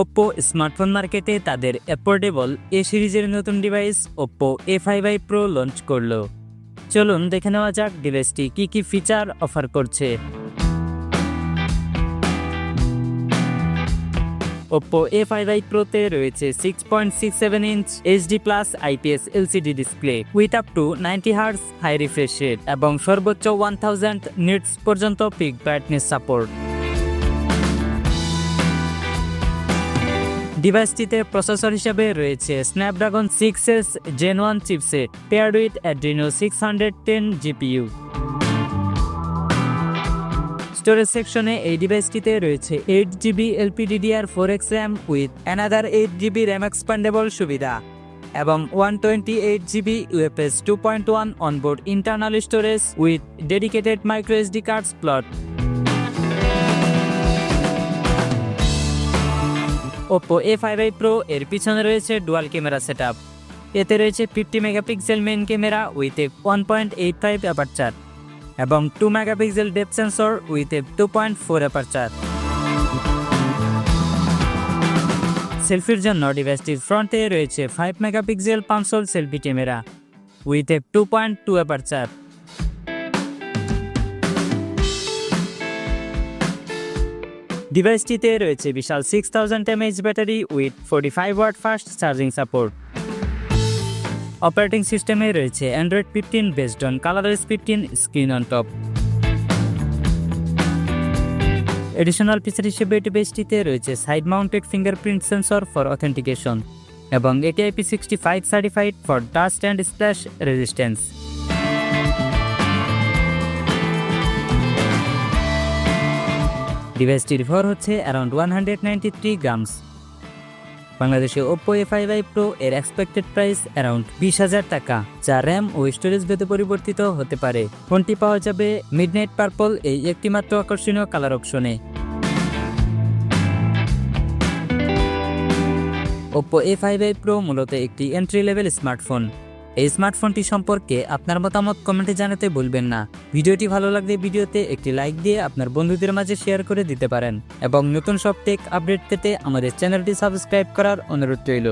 Oppo smartphone মার্কেটে তাদের affordable এ সিরিজের নতুন device Oppo A5i Pro launch করলো। চলুন দেখে নেওয়া যাক ডিভাইসটি কি ফিচার অফার করছে। Oppo A5i Pro তে রয়েছে 6.67 inch HD+ IPS LCD display with up to 90 Hz high refresh rate এবং সর্বোচ্চ 1000 নিটস পর্যন্ত পিক ব্রাইটনেস সাপোর্ট। ডিভাইসটিতে প্রসেসর হিসেবে রয়েছে Snapdragon 6s Gen 1 chipset paired with Adreno 610 GPU। Storage সেকশনে এই ডিভাইসটিতে রয়েছে 8GB LPDDR4X RAM উইথ অ্যানাদার 8GB RAM এক্সপ্যান্ডেবল সুবিধা এবং 128GB UFS 2.1 onboard internal storage with dedicated micro SD card slot. Oppo A5i Pro এর পিছনে রয়েছে ডুয়াল ক্যামেরা সেটআপ। এতে রয়েছে 50 megapixel main camera with 1.85 aperture এবং 2 megapixel depth sensor with 2.4 aperture. সেলফির জন্য ডিভাইসটির ফ্রন্টে রয়েছে 5 megapixel punch hole selfie camera with 2.2 aperture. ডিভাইসটিতে রয়েছে বিশাল 6000 mAh battery with 45 watt fast charging support. Operating সিস্টেমে রয়েছে Android 15 based on ColorOS 15 screen on top. Additional feature হিসেবে ডিভাইসটিতে রয়েছে side mounted fingerprint sensor for authentication এবং এটি IP65 certified for dust and splash resistance. ডিভাইসটির ভর হচ্ছে অ্যারাউন্ড 193 গ্রামস। বাংলাদেশে Oppo A5i Pro এর এক্সপেক্টেড প্রাইস অ্যারাউন্ড 20,000 টাকা, যা র্যাম ও স্টোরেজ ভেদে পরিবর্তিত হতে পারে। ফোনটি পাওয়া যাবে মিডনাইট পার্পল এই একটিমাত্র আকর্ষণীয় কালার অপশনে। Oppo A5i Pro মূলত একটি এন্ট্রি লেভেল স্মার্টফোন। এই স্মার্টফোনটি সম্পর্কে আপনার মতামত কমেন্টে জানাতে ভুলবেন না। ভিডিওটি ভালো লাগলে ভিডিওতে একটি লাইক দিয়ে আপনার বন্ধুদের মাঝে শেয়ার করে দিতে পারেন এবং নতুন সব টেক আপডেট পেতে আমাদের চ্যানেলটি সাবস্ক্রাইব করার অনুরোধ রইল।